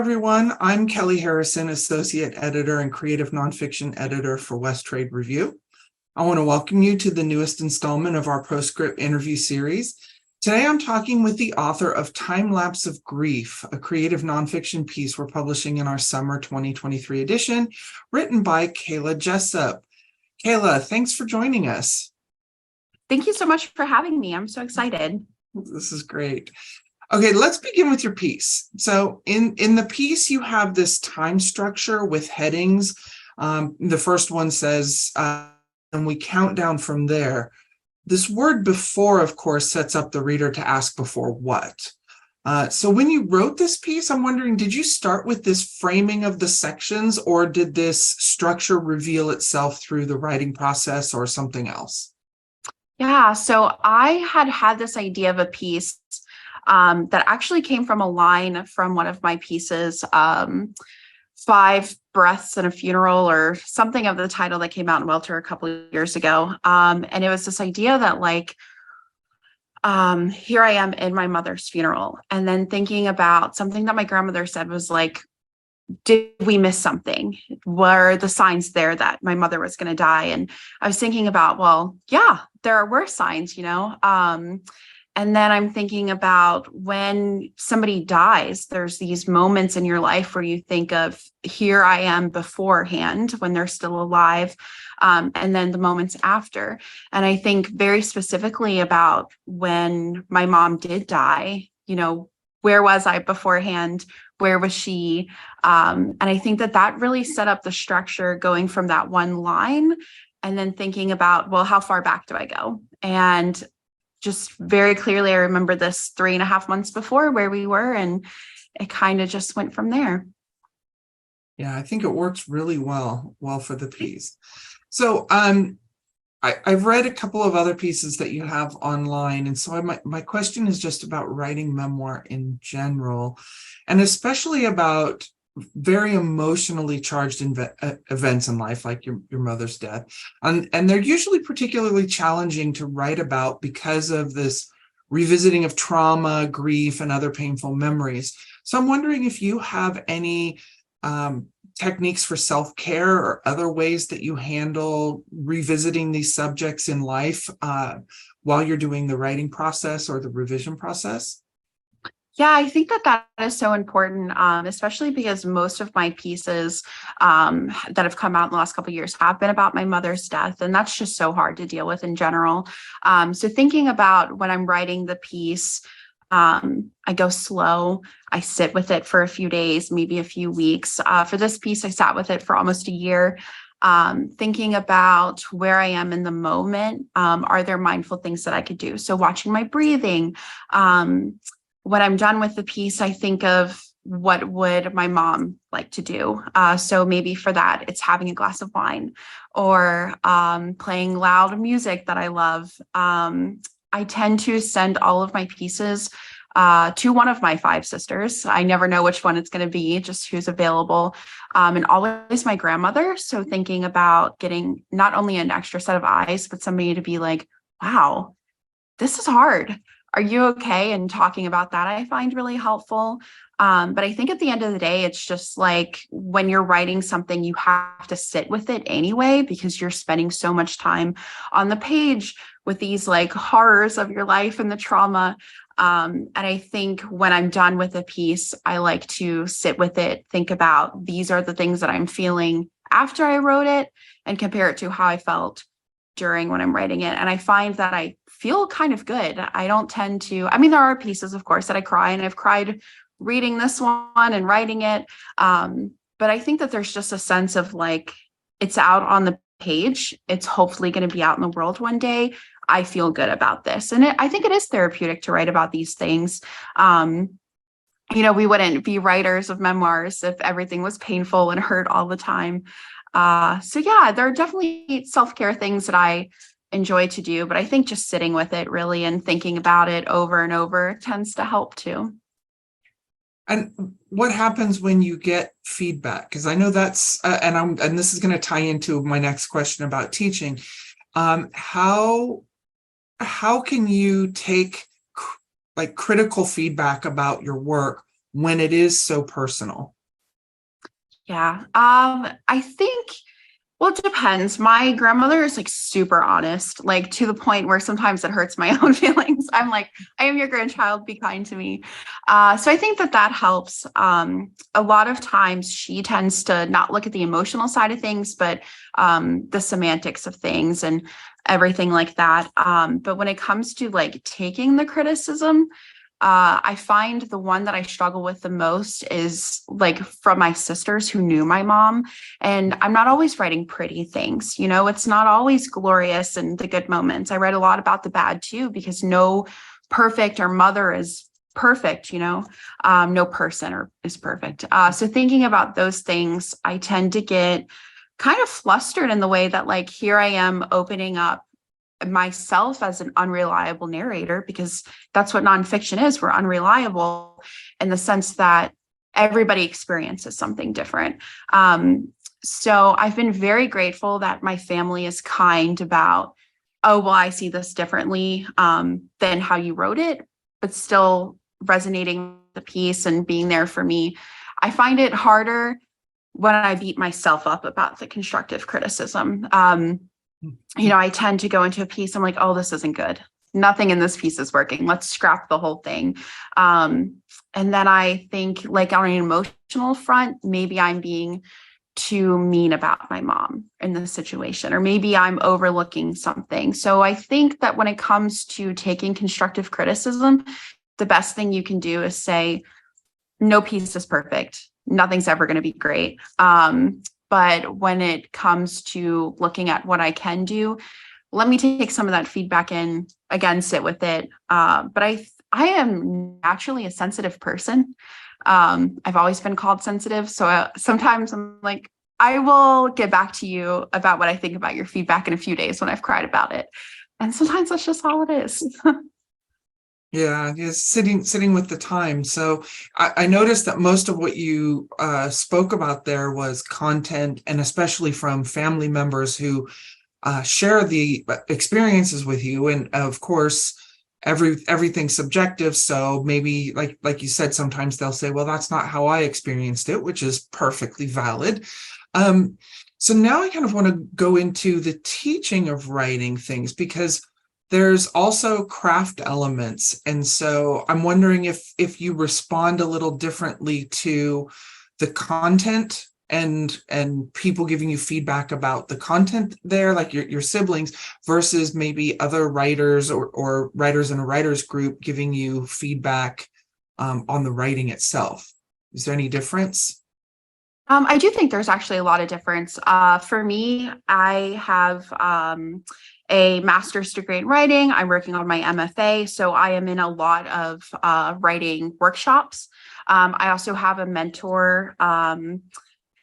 everyone. I'm Kelly Harrison, Associate Editor and Creative Nonfiction Editor for West Trade Review. I want to welcome you to the newest installment of our Postscript interview series. Today, I'm talking with the author of Lapse of Grief, a creative nonfiction piece we're publishing in our summer 2023 edition, written by Kayla Jessop. Kayla, thanks for joining us. Thank you so much for having me. I'm so excited. This is great. Okay, let's begin with your piece. So in the piece, you have this time structure with headings. The first one says, and we count down from there. This word before, of course, sets up the reader to ask before what. So when you wrote this piece, I'm wondering, did you start with this framing of the sections, or did this structure reveal itself through the writing process or something else? Yeah, so I had this idea of a piece that actually came from a line from one of my pieces, Five Breaths in a Funeral, or something of the title that came out in Welter a couple of years ago. And it was this idea that here I am in my mother's funeral, and then thinking about something that my grandmother said was like, did we miss something? Were the signs there that my mother was going to die? And I was thinking about, well, yeah, there were signs, and then I'm thinking about when somebody dies, there's these moments in your life where you think of, here I am beforehand when they're still alive, and then the moments after. And I think very specifically about when my mom did die, where was I beforehand? Where was she? And I think that really set up the structure, going from that one line and then thinking about, well, how far back do I go? And just very clearly, I remember this 3.5 months before where we were, and it kind of just went from there. Yeah, I think it works really well for the piece. So I've read a couple of other pieces that you have online. And so my question is just about writing memoir in general, and especially about very emotionally charged events in life, like your mother's death. And they're usually particularly challenging to write about because of this revisiting of trauma, grief, and other painful memories. So I'm wondering if you have any techniques for self-care or other ways that you handle revisiting these subjects in life while you're doing the writing process or the revision process? Yeah, I think that is so important, especially because most of my pieces that have come out in the last couple of years have been about my mother's death, and that's just so hard to deal with in general. So thinking about when I'm writing the piece, I go slow. I sit with it for a few days, maybe a few weeks. For this piece, I sat with it for almost a year, thinking about where I am in the moment. Are there mindful things that I could do? So watching my breathing. When I'm done with the piece, I think of, what would my mom like to do? So maybe for that, it's having a glass of wine or playing loud music that I love. I tend to send all of my pieces to one of my 5 sisters. I never know which one it's going to be, just who's available. And always my grandmother. So thinking about getting not only an extra set of eyes, but somebody to be like, wow, this is hard. Are you okay? And talking about that, I find really helpful. But I think at the end of the day, it's just like when you're writing something, you have to sit with it anyway, because you're spending so much time on the page with these horrors of your life and the trauma. And I think when I'm done with a piece, I like to sit with it, think about, these are the things that I'm feeling after I wrote it, and compare it to how I felt during when I'm writing it. And I find that I feel kind of good. I don't tend to, there are pieces, of course, that I cry, and I've cried reading this one and writing it. But I think that there's just a sense of it's out on the page. It's hopefully going to be out in the world one day. I feel good about this. And I think it is therapeutic to write about these things. We wouldn't be writers of memoirs if everything was painful and hurt all the time. So yeah, there are definitely self-care things that I enjoy to do, but I think just sitting with it really and thinking about it over and over tends to help too. And what happens when you get feedback? Because I know that's, and this is going to tie into my next question about teaching. How can you take critical feedback about your work when it is so personal? Yeah. I think, well, it depends. My grandmother is like super honest, like to the point where sometimes it hurts my own feelings. I'm like, I am your grandchild, be kind to me. So I think that that helps. A lot of times she tends to not look at the emotional side of things, but the semantics of things and everything like that. But when it comes to like taking the criticism, I find the one that I struggle with the most is like from my sisters who knew my mom. And I'm not always writing pretty things, you know, it's not always glorious and the good moments. I write a lot about the bad too, because no perfect or mother is perfect, you know, no person or is perfect. So thinking about those things, I tend to get kind of flustered in the way that like here I am opening up myself as an unreliable narrator, because that's what nonfiction is. We're unreliable in the sense that everybody experiences something different. So I've been very grateful that my family is kind about, oh, well, I see this differently than how you wrote it, but still resonating with the piece and being there for me. I find it harder when I beat myself up about the constructive criticism. You know, I tend to go into a piece, I'm like, oh, this isn't good. Nothing in this piece is working. Let's scrap the whole thing. And then I think like on an emotional front, maybe I'm being too mean about my mom in this situation, or maybe I'm overlooking something. So I think that when it comes to taking constructive criticism, the best thing you can do is say, no piece is perfect. Nothing's ever going to be great. But when it comes to looking at what I can do, let me take some of that feedback in, again, sit with it. But I am naturally a sensitive person. I've always been called sensitive. So sometimes I'm like, I will get back to you about what I think about your feedback in a few days when I've cried about it. And sometimes that's just all it is. Yeah, sitting with the time. So I noticed that most of what you spoke about there was content, and especially from family members who share the experiences with you. And of course, everything's subjective. So maybe like you said, sometimes they'll say, well, that's not how I experienced it, which is perfectly valid. So now I kind of want to go into the teaching of writing things, because there's also craft elements. And so I'm wondering if you respond a little differently to the content and people giving you feedback about the content there, like your siblings, versus maybe other writers or writers in a writers group giving you feedback on the writing itself. Is there any difference? I do think there's actually a lot of difference. For me, I have a master's degree in writing. I'm working on my MFA, so I am in a lot of writing workshops. I also have a mentor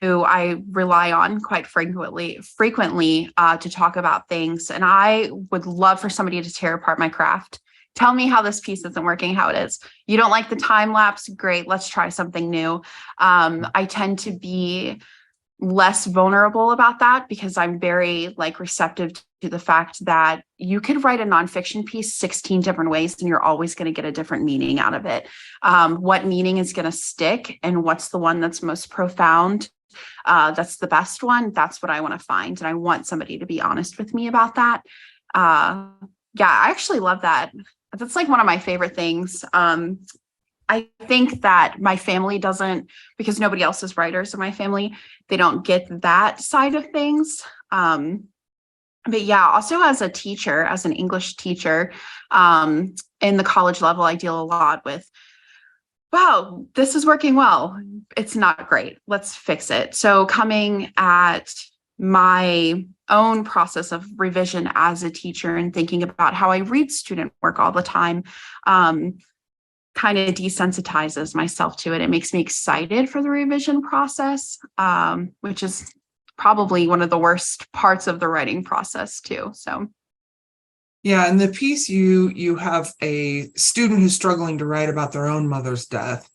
who I rely on quite frequently to talk about things. And I would love for somebody to tear apart my craft. Tell me how this piece isn't working, how it is. You don't like the time lapse? Great, let's try something new. I tend to be less vulnerable about that because I'm very like receptive to the fact that you could write a nonfiction piece 16 different ways and you're always going to get a different meaning out of it. What meaning is going to stick and what's the one that's most profound? That's the best one. That's what I want to find. And I want somebody to be honest with me about that. Yeah, I actually love that. That's like one of my favorite things. I think that my family doesn't, because nobody else is writers in my family, they don't get that side of things. But yeah, also as a teacher, as an English teacher, in the college level, I deal a lot with, wow, this is working well. It's not great. Let's fix it. So coming at my own process of revision as a teacher and thinking about how I read student work all the time, kind of desensitizes myself to it. It makes me excited for the revision process, which is probably one of the worst parts of the writing process too. So yeah, in the piece you have a student who's struggling to write about their own mother's death.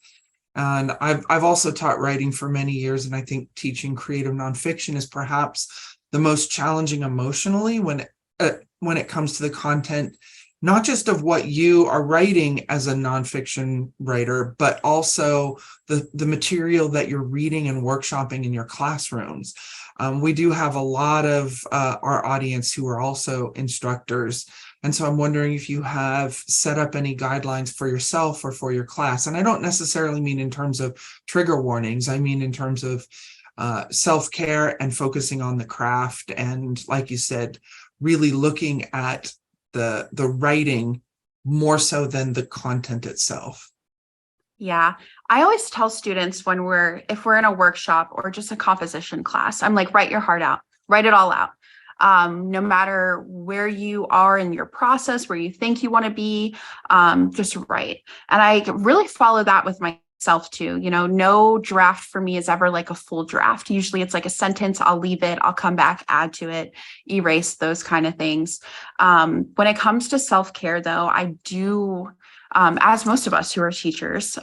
And I've also taught writing for many years, and I think teaching creative nonfiction is perhaps the most challenging emotionally when it comes to the content not just of what you are writing as a nonfiction writer, but also the material that you're reading and workshopping in your classrooms. We do have a lot of our audience who are also instructors. And so I'm wondering if you have set up any guidelines for yourself or for your class. And I don't necessarily mean in terms of trigger warnings. I mean in terms of self-care and focusing on the craft. And like you said, really looking at the writing more so than the content itself. Yeah. I always tell students if we're in a workshop or just a composition class, I'm like, write your heart out, write it all out. No matter where you are in your process, where you think you want to be, just write. And I really follow that with myself too. No draft for me is ever like a full draft. Usually it's like a sentence, I'll leave it, I'll come back, add to it, erase, those kind of things. When it comes to self-care though, I do, as most of us who are teachers,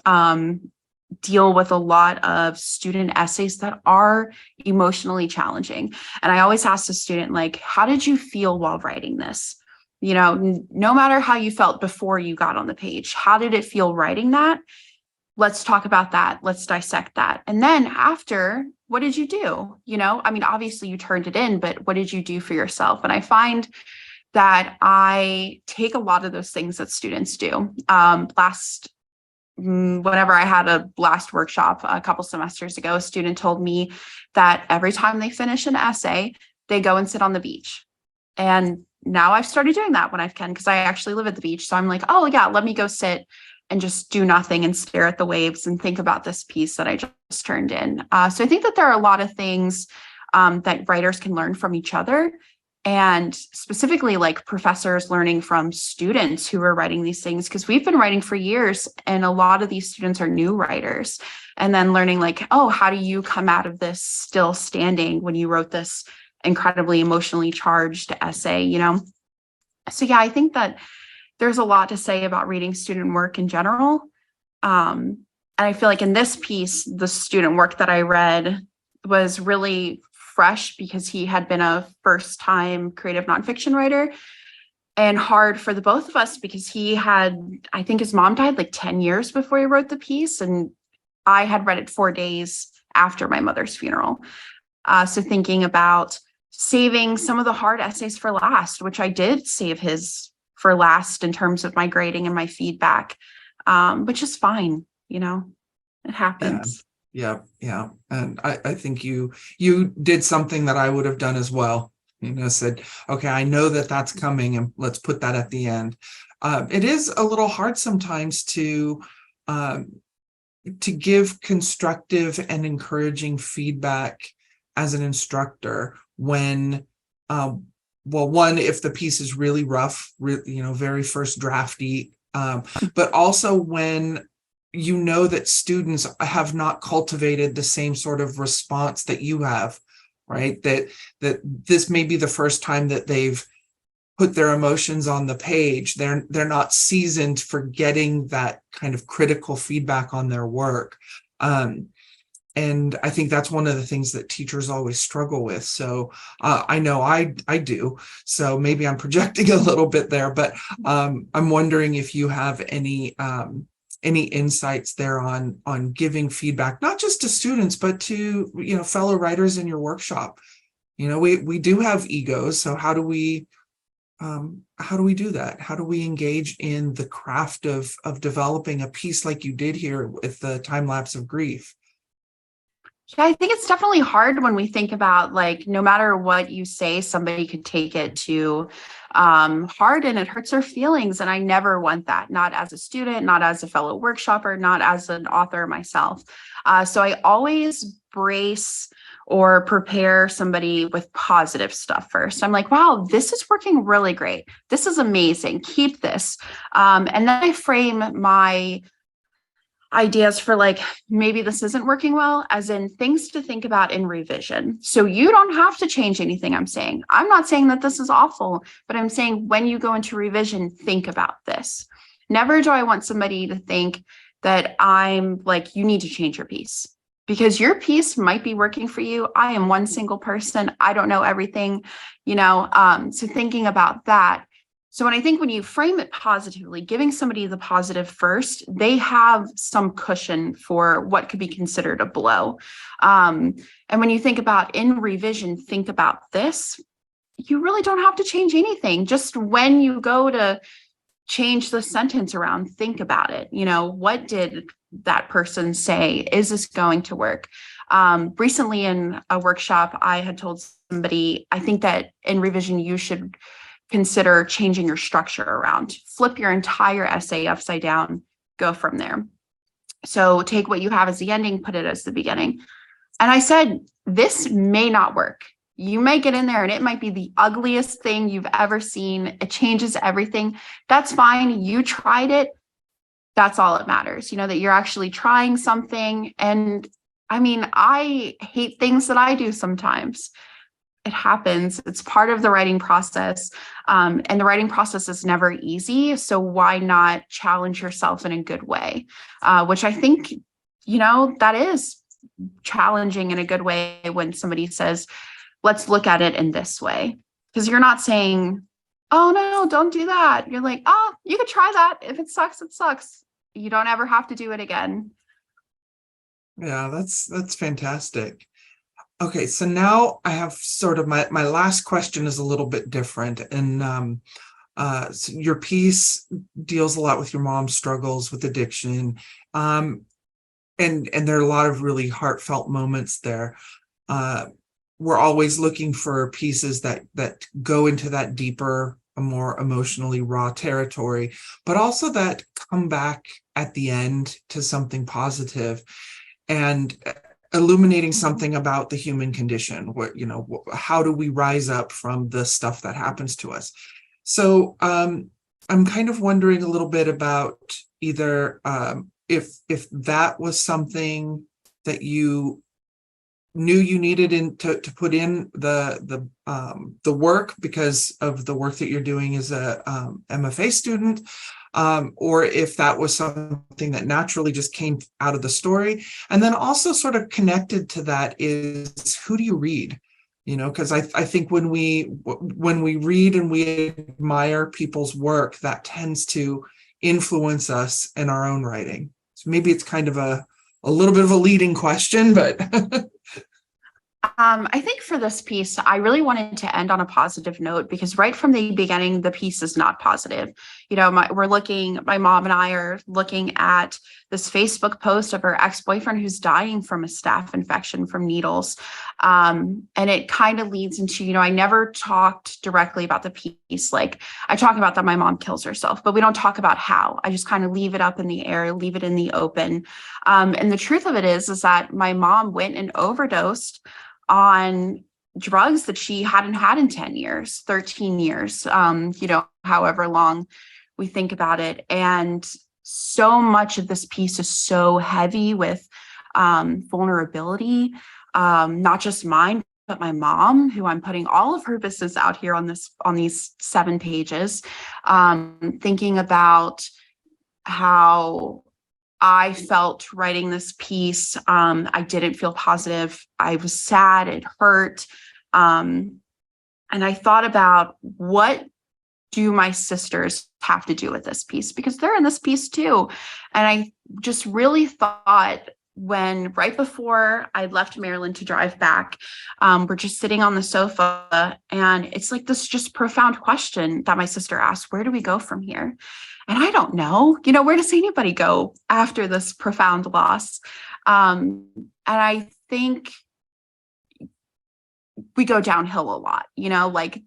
deal with a lot of student essays that are emotionally challenging. And I always ask the student, like, how did you feel while writing this? No matter how you felt before you got on the page, how did it feel writing that? Let's talk about that. Let's dissect that. And then after, what did you do? Obviously you turned it in, but what did you do for yourself? And I find that I take a lot of those things that students do. Whenever I had a last workshop a couple semesters ago, a student told me that every time they finish an essay, they go and sit on the beach. And now I've started doing that when I can, because I actually live at the beach. So I'm like, oh yeah, let me go sit and just do nothing and stare at the waves and think about this piece that I just turned in. So I think that there are a lot of things that writers can learn from each other, and specifically like professors learning from students who are writing these things, because we've been writing for years and a lot of these students are new writers, and then learning like, oh, how do you come out of this still standing when you wrote this incredibly emotionally charged essay, So yeah, I think that there's a lot to say about reading student work in general. And I feel like in this piece, the student work that I read was really fresh because he had been a first-time creative nonfiction writer, and hard for the both of us because I think his mom died like 10 years before he wrote the piece, and I had read it 4 days after my mother's funeral. So thinking about saving some of the hard essays for last, which I did save his for last in terms of my grading and my feedback, which is fine, it happens. Yeah. And I think you did something that I would have done as well. Said, okay, I know that that's coming and let's put that at the end. It is a little hard sometimes to give constructive and encouraging feedback as an instructor when, one, if the piece is really rough, very first drafty, but also when that students have not cultivated the same sort of response that you have, right? That this may be the first time that they've put their emotions on the page. They're not seasoned for getting that kind of critical feedback on their work. And I think that's one of the things that teachers always struggle with. So I know I do. So maybe I'm projecting a little bit there, but I'm wondering if you have any insights there on giving feedback, not just to students, but to fellow writers in your workshop. We do have egos. So how do we do that? How do we engage in the craft of developing a piece like you did here with the time lapse of grief? Yeah, I think it's definitely hard when we think about like, no matter what you say, somebody could take it to hard and it hurts their feelings. And I never want that, not as a student, not as a fellow workshopper, not as an author myself. So I always brace or prepare somebody with positive stuff first. I'm like, wow, this is working really great. This is amazing. Keep this. And then I frame my ideas for like, maybe this isn't working well, as in things to think about in revision. So you don't have to change anything I'm saying. I'm not saying that this is awful, but I'm saying when you go into revision, think about this. Never do I want somebody to think that I'm like, you need to change your piece, because your piece might be working for you. I am one single person. I don't know everything, so thinking about that. So when you frame it positively, giving somebody the positive first, they have some cushion for what could be considered a blow. And when you think about in revision, think about this, you really don't have to change anything. Just when you go to change the sentence around, think about it. What did that person say? Is this going to work? Recently in a workshop, I had told somebody, I think that in revision, you should consider changing your structure around, flip your entire essay upside down, go from there. So take what you have as the ending, put it as the beginning. And I said, this may not work. You may get in there and it might be the ugliest thing you've ever seen. It changes everything. That's fine. You tried it. That's all that matters. That you're actually trying something. And I mean, I hate things that I do sometimes. It happens. It's part of the writing process. And the writing process is never easy. So why not challenge yourself in a good way? Which I think, that is challenging in a good way when somebody says, let's look at it in this way. Because you're not saying, oh, no, don't do that. You're like, oh, you could try that. If it sucks, it sucks. You don't ever have to do it again. Yeah, that's fantastic. Okay, so now I have sort of my last question is a little bit different. And so your piece deals a lot with your mom's struggles with addiction. And there are a lot of really heartfelt moments there. We're always looking for pieces that go into that deeper, more emotionally raw territory, but also that come back at the end to something positive and illuminating something about the human condition. How do we rise up from the stuff that happens to us? So I'm kind of wondering a little bit about either if that was something that you knew you needed to put in the work because of the work that you're doing as a MFA student, or if that was something that naturally just came out of the story. And then also sort of connected to that is, who do you read? Because I think when we read and we admire people's work, that tends to influence us in our own writing. So maybe it's kind of a little bit of a leading question, but I think for this piece, I really wanted to end on a positive note because right from the beginning, the piece is not positive. My mom and I are looking at this Facebook post of her ex-boyfriend who's dying from a staph infection from needles. And it kind of leads into, I never talked directly about the piece. Like I talk about that my mom kills herself, but we don't talk about how. I just kind of leave it up in the air, leave it in the open. And the truth of it is that my mom went and overdosed on drugs that she hadn't had in 10 years, 13 years, however long we think about it. And so much of this piece is so heavy with vulnerability, not just mine, but my mom, who I'm putting all of her business out here on these 7 pages, thinking about how I felt writing this piece. I didn't feel positive. I was sad. It hurt. And I thought about, what do my sisters have to do with this piece? Because they're in this piece too. And I just really thought, when right before I left Maryland to drive back, we're just sitting on the sofa, and it's like this just profound question that my sister asked: where do we go from here? And I don't know, where does anybody go after this profound loss? And I think we go downhill a lot, like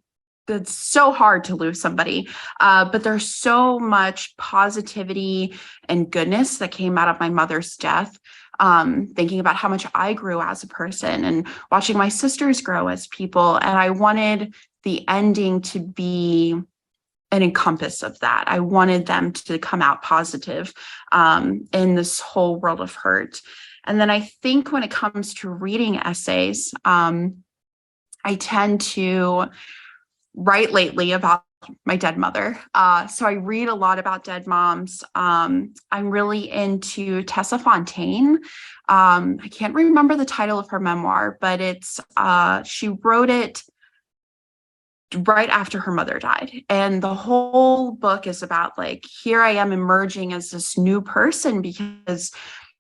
it's so hard to lose somebody. But there's so much positivity and goodness that came out of my mother's death. Thinking about how much I grew as a person and watching my sisters grow as people. And I wanted the ending to be an encompass of that. I wanted them to come out positive in this whole world of hurt. And then I think when it comes to reading essays, I tend to write lately about my dead mother. So I read a lot about dead moms. I'm really into Tessa Fontaine. I can't remember the title of her memoir, but she wrote it right after her mother died. And the whole book is about like, here I am emerging as this new person because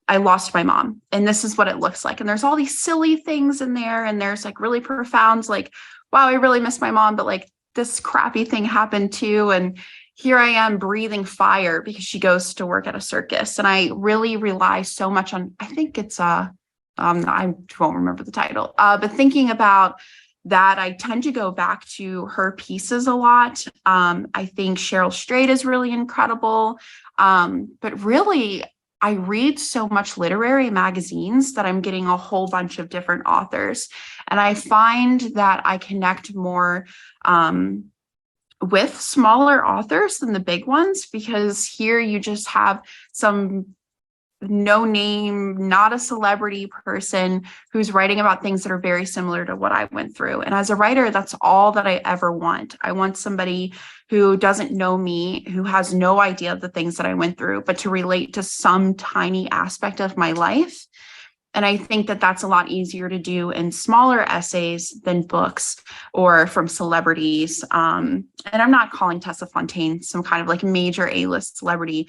I lost my mom and this is what it looks like. And there's all these silly things in there. And there's like really profound, like, wow, I really miss my mom, but like this crappy thing happened too. And here I am breathing fire because she goes to work at a circus. And I really rely so much on, I think it's, I won't remember the title, but thinking about that, I tend to go back to her pieces a lot. I think Cheryl Strayed is really incredible. But really, I read so much literary magazines that I'm getting a whole bunch of different authors. And I find that I connect more with smaller authors than the big ones, because here you just have some no name, not a celebrity person who's writing about things that are very similar to what I went through. And as a writer, that's all that I ever want. I want somebody who doesn't know me, who has no idea of the things that I went through, but to relate to some tiny aspect of my life. And I think that that's a lot easier to do in smaller essays than books or from celebrities. And I'm not calling Tessa Fontaine some kind of like major A-list celebrity,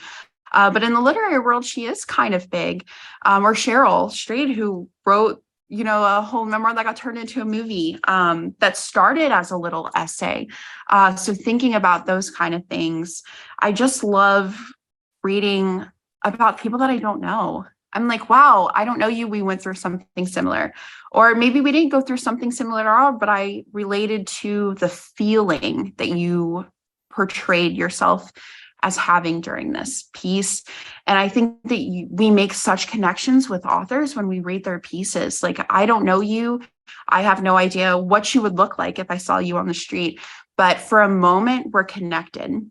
but in the literary world, she is kind of big. Or Cheryl Strayed, who wrote, a whole memoir that got turned into a movie that started as a little essay. So thinking about those kind of things, I just love reading about people that I don't know. I'm like, wow, I don't know you. We went through something similar. Or maybe we didn't go through something similar at all, but I related to the feeling that you portrayed yourself as having during this piece. And I think that we make such connections with authors when we read their pieces. Like, I don't know you. I have no idea what you would look like if I saw you on the street. But for a moment, we're connected.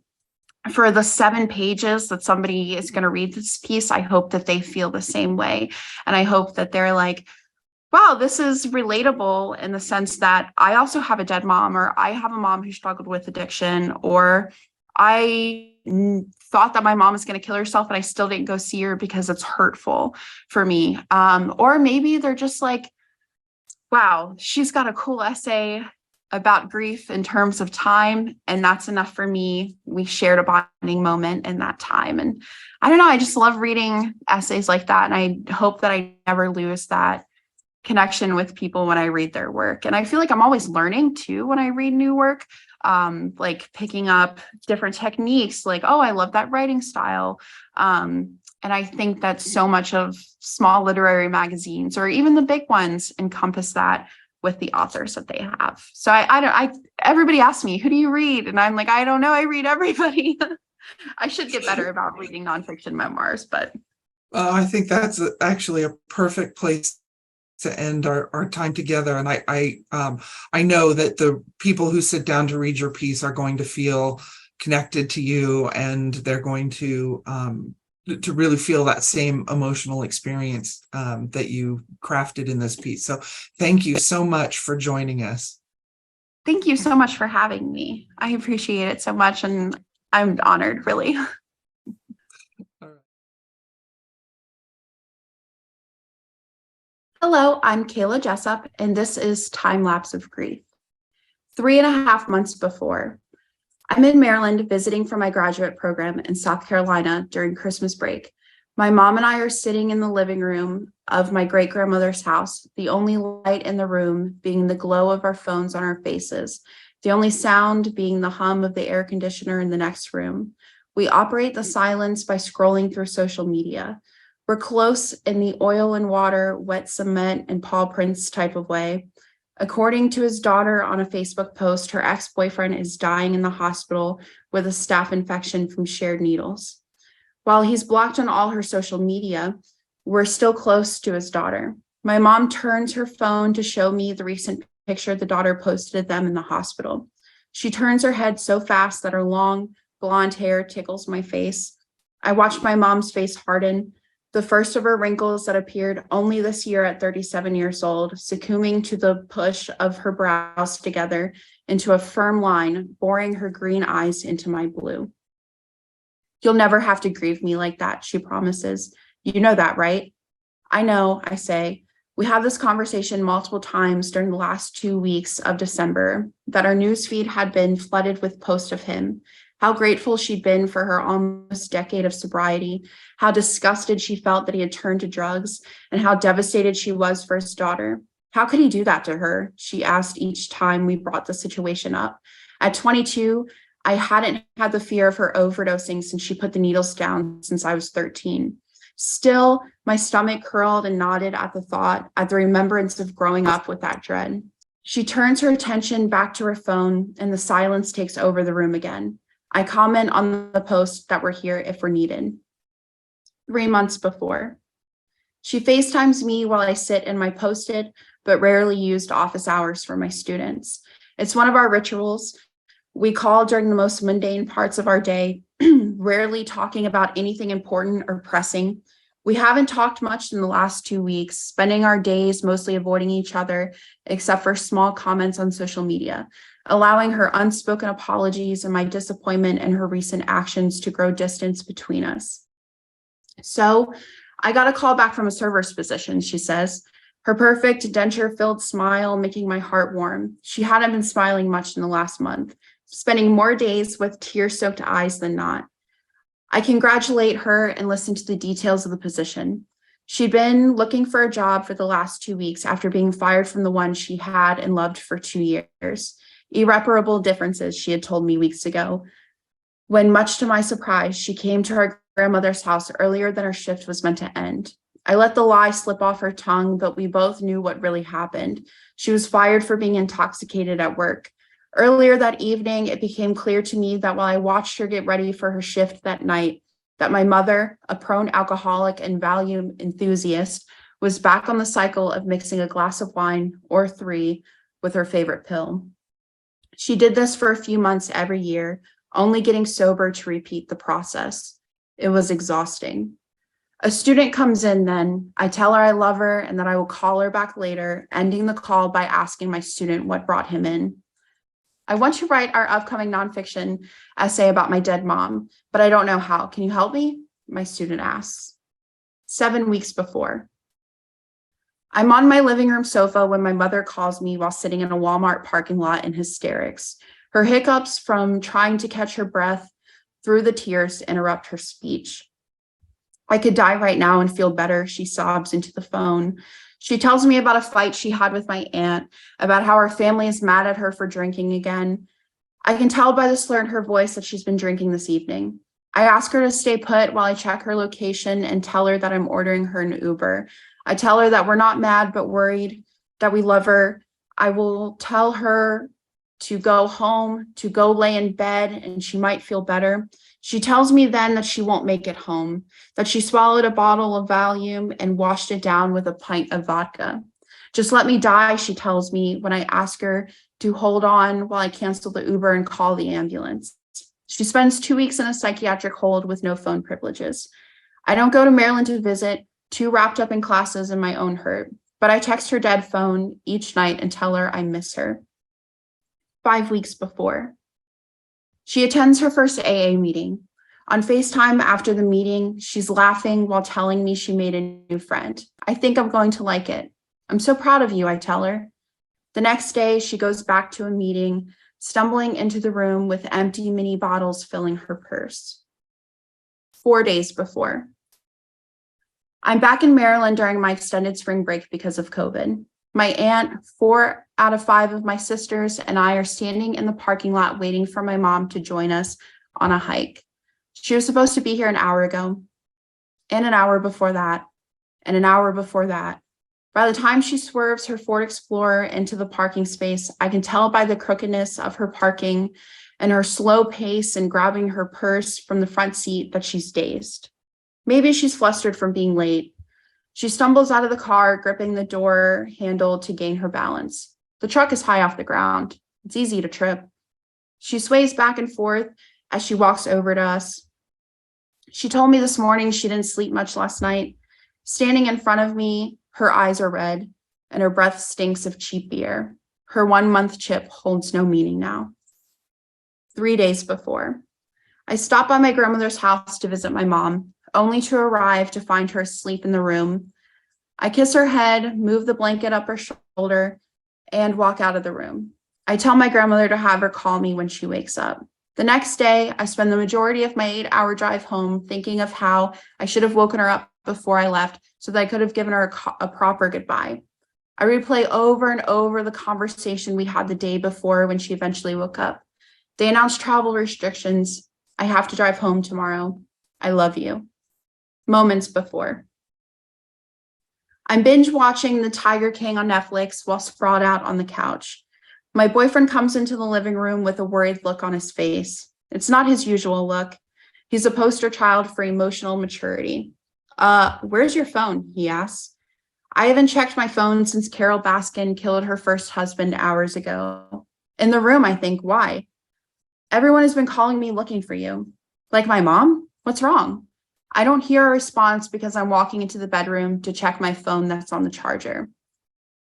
For the 7 pages that somebody is going to read this piece, I hope that they feel the same way. And I hope that they're like, wow, this is relatable in the sense that I also have a dead mom, or I have a mom who struggled with addiction, or I thought that my mom was going to kill herself and I still didn't go see her because it's hurtful for me. Or maybe they're just like, wow, she's got a cool essay about grief in terms of time, and that's enough for me. We shared a bonding moment in that time. And I don't know, I just love reading essays like that. And I hope that I never lose that connection with people when I read their work. And I feel like I'm always learning too when I read new work, like picking up different techniques, like, oh, I love that writing style. And I think that so much of small literary magazines, or even the big ones, encompass that with the authors that they have. So everybody asks me, who do you read? And I'm like, I don't know. I read everybody. I should get better about reading nonfiction memoirs, but. I think that's actually a perfect place to end our time together. And I know that the people who sit down to read your piece are going to feel connected to you, and they're going to really feel that same emotional experience that you crafted in this piece. So thank you so much for joining us. Thank you so much for having me. I appreciate it so much, and I'm honored, really. Hello, I'm Kayla Jessop, and this is Time Lapse of Grief. 3.5 months before, I'm in Maryland visiting for my graduate program in South Carolina during Christmas break. My mom and I are sitting in the living room of my great-grandmother's house, the only light in the room being the glow of our phones on our faces, the only sound being the hum of the air conditioner in the next room. We operate the silence by scrolling through social media. We're close in the oil and water, wet cement, and paw prints type of way. According to his daughter on a Facebook post, her ex-boyfriend is dying in the hospital with a staph infection from shared needles. While he's blocked on all her social media, we're still close to his daughter. My mom turns her phone to show me the recent picture the daughter posted of them in the hospital. She turns her head so fast that her long blonde hair tickles my face. I watch my mom's face harden, the first of her wrinkles that appeared only this year at 37 years old, succumbing to the push of her brows together into a firm line, boring her green eyes into my blue. You'll never have to grieve me like that, she promises. You know that, right? I know, I say, We had this conversation multiple times during the last 2 weeks of December, that our newsfeed had been flooded with posts of him, how grateful she'd been for her almost decade of sobriety, how disgusted she felt that he had turned to drugs, and how devastated she was for his daughter. How could he do that to her? She asked each time we brought the situation up. At 22, I hadn't had the fear of her overdosing since she put the needles down since I was 13. Still, my stomach curled and knotted at the thought, at the remembrance of growing up with that dread. She turns her attention back to her phone, and the silence takes over the room again. I comment on the post that we're here if we're needed. 3 months before. She FaceTimes me while I sit in my posted but rarely used office hours for my students. It's one of our rituals. We call during the most mundane parts of our day, rarely talking about anything important or pressing. We haven't talked much in the last 2 weeks, spending our days mostly avoiding each other, except for small comments on social media, allowing her unspoken apologies and my disappointment in her recent actions to grow distance between us. So I got a call back from a server's position, she says, her perfect denture-filled smile making my heart warm. She hadn't been smiling much in the last month, spending more days with tear-soaked eyes than not. I congratulate her and listen to the details of the position. She'd been looking for a job for the last 2 weeks after being fired from the one she had and loved for 2 years. Irreparable differences, she had told me weeks ago, when much to my surprise, she came to her grandmother's house earlier than her shift was meant to end. I let the lie slip off her tongue, but we both knew what really happened. She was fired for being intoxicated at work. Earlier that evening, it became clear to me that while I watched her get ready for her shift that night, that my mother, a prone alcoholic and value enthusiast, was back on the cycle of mixing a glass of wine or 3 with her favorite pill. She did this for a few months every year, only getting sober to repeat the process. It was exhausting. A student comes in then. I tell her I love her and that I will call her back later, ending the call by asking my student what brought him in. I want to write our upcoming nonfiction essay about my dead mom, but I don't know how. Can you help me? My student asks. 7 weeks before. I'm on my living room sofa when my mother calls me while sitting in a Walmart parking lot in hysterics. Her hiccups from trying to catch her breath through the tears interrupt her speech. I could die right now and feel better, she sobs into the phone. She tells me about a fight she had with my aunt, about how her family is mad at her for drinking again. I can tell by the slur in her voice that she's been drinking this evening. I ask her to stay put while I check her location and tell her that I'm ordering her an Uber. I tell her that we're not mad, but worried, that we love her. I will tell her to go home, to go lay in bed, and she might feel better. She tells me then that she won't make it home, that she swallowed a bottle of Valium and washed it down with a pint of vodka. Just let me die, she tells me when I ask her to hold on while I cancel the Uber and call the ambulance. She spends 2 weeks in a psychiatric hold with no phone privileges. I don't go to Maryland to visit, too wrapped up in classes and my own hurt, but I text her dead phone each night and tell her I miss her. 5 weeks before. She attends her first AA meeting. On FaceTime after the meeting, she's laughing while telling me she made a new friend. I think I'm going to like it. I'm so proud of you, I tell her. The next day, she goes back to a meeting, stumbling into the room with empty mini bottles filling her purse. 4 days before. I'm back in Maryland during my extended spring break because of COVID. My aunt, 4 out of 5 of my sisters, and I are standing in the parking lot waiting for my mom to join us on a hike. She was supposed to be here an hour ago, and an hour before that, and an hour before that. By the time she swerves her Ford Explorer into the parking space, I can tell by the crookedness of her parking and her slow pace and grabbing her purse from the front seat that she's dazed. Maybe she's flustered from being late. She stumbles out of the car, gripping the door handle to gain her balance. The truck is high off the ground. It's easy to trip. She sways back and forth as she walks over to us. She told me this morning she didn't sleep much last night. Standing in front of me, her eyes are red, and her breath stinks of cheap beer. Her 1-month chip holds no meaning now. 3 days before. I stopped by my grandmother's house to visit my mom, only to arrive to find her asleep in the room. I kiss her head, move the blanket up her shoulder, and walk out of the room. I tell my grandmother to have her call me when she wakes up. The next day, I spend the majority of my 8-hour drive home thinking of how I should have woken her up before I left so that I could have given her a proper goodbye. I replay over and over the conversation we had the day before when she eventually woke up. They announced travel restrictions. I have to drive home tomorrow. I love you. Moments before. I'm binge watching The Tiger King on Netflix while sprawled out on the couch. My boyfriend comes into the living room with a worried look on his face. It's not his usual look. He's a poster child for emotional maturity. Where's your phone? He asks. I haven't checked my phone since Carol Baskin killed her first husband hours ago. In the room, I think. Why? Everyone has been calling me looking for you. Like my mom? What's wrong? I don't hear a response because I'm walking into the bedroom to check my phone that's on the charger.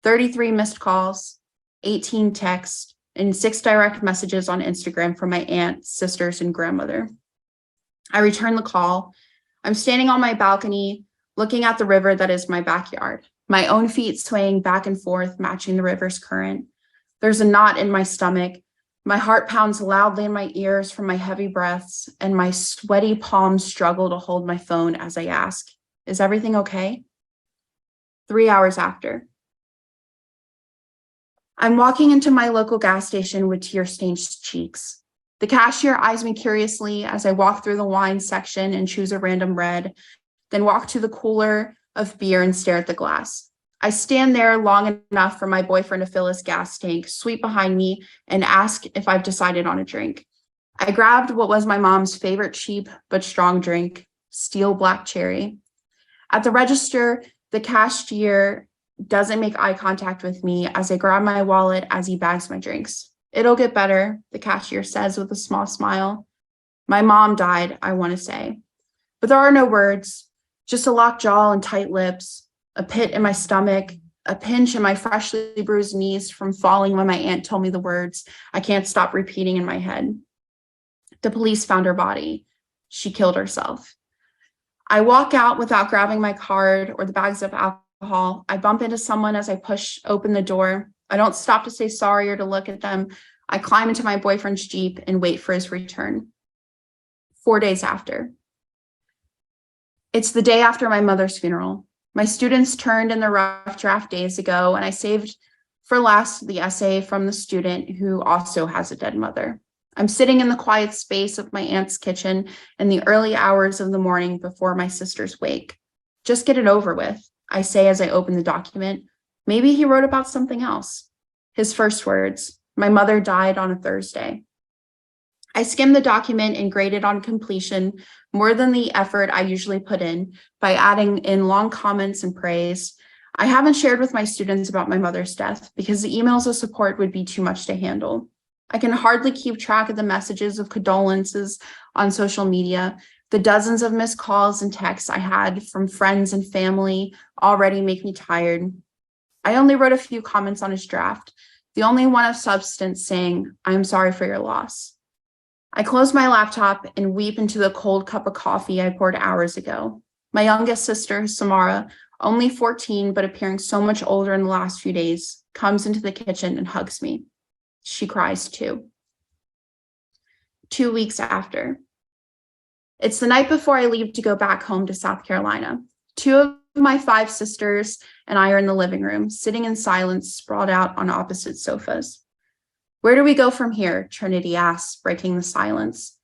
33 missed calls, 18 texts, and 6 direct messages on Instagram from my aunt, sisters, and grandmother. I return the call. I'm standing on my balcony, looking at the river that is my backyard, my own feet swaying back and forth, matching the river's current. There's a knot in my stomach. My heart pounds loudly in my ears from my heavy breaths, and my sweaty palms struggle to hold my phone as I ask, is everything okay? 3 hours after. I'm walking into my local gas station with tear-stained cheeks. The cashier eyes me curiously as I walk through the wine section and choose a random red, then walk to the cooler of beer and stare at the glass. I stand there long enough for my boyfriend to fill his gas tank, sweep behind me, and ask if I've decided on a drink. I grabbed what was my mom's favorite cheap but strong drink, steel black cherry. At the register, the cashier doesn't make eye contact with me as I grab my wallet as he bags my drinks. It'll get better, the cashier says with a small smile. My mom died, I want to say. But there are no words, just a locked jaw and tight lips, a pit in my stomach, a pinch in my freshly bruised knees from falling when my aunt told me the words I can't stop repeating in my head. The police found her body. She killed herself. I walk out without grabbing my card or the bags of alcohol. I bump into someone as I push open the door. I don't stop to say sorry or to look at them. I climb into my boyfriend's Jeep and wait for his return. 4 days after. It's the day after my mother's funeral. My students turned in the rough draft days ago, and I saved for last the essay from the student who also has a dead mother. I'm sitting in the quiet space of my aunt's kitchen in the early hours of the morning before my sisters wake. Just get it over with, I say as I open the document. Maybe he wrote about something else. His first words, my mother died on a Thursday. I skimmed the document and graded on completion more than the effort I usually put in by adding in long comments and praise. I haven't shared with my students about my mother's death because the emails of support would be too much to handle. I can hardly keep track of the messages of condolences on social media. The dozens of missed calls and texts I had from friends and family already make me tired. I only wrote a few comments on his draft, the only one of substance saying, I'm sorry for your loss. I close my laptop and weep into the cold cup of coffee I poured hours ago. My youngest sister, Samara, only 14, but appearing so much older in the last few days, comes into the kitchen and hugs me. She cries too. 2 weeks after. It's the night before I leave to go back home to South Carolina. 2 of my 5 sisters and I are in the living room, sitting in silence, sprawled out on opposite sofas. Where do we go from here? Trinity asks, breaking the silence.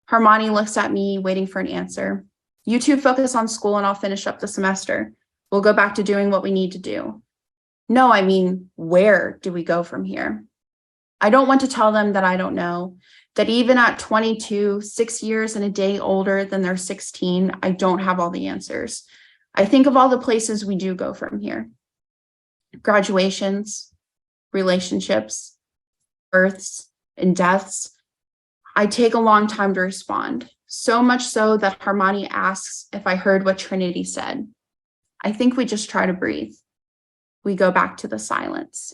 Hermione looks at me, waiting for an answer. You two focus on school and I'll finish up the semester. We'll go back to doing what we need to do. No, I mean, where do we go from here? I don't want to tell them that I don't know, that even at 22, 6 years and a day older than they're 16, I don't have all the answers. I think of all the places we do go from here. Graduations, relationships, births, and deaths. I take a long time to respond, so much so that Hermione asks if I heard what Trinity said. I think we just try to breathe. We go back to the silence.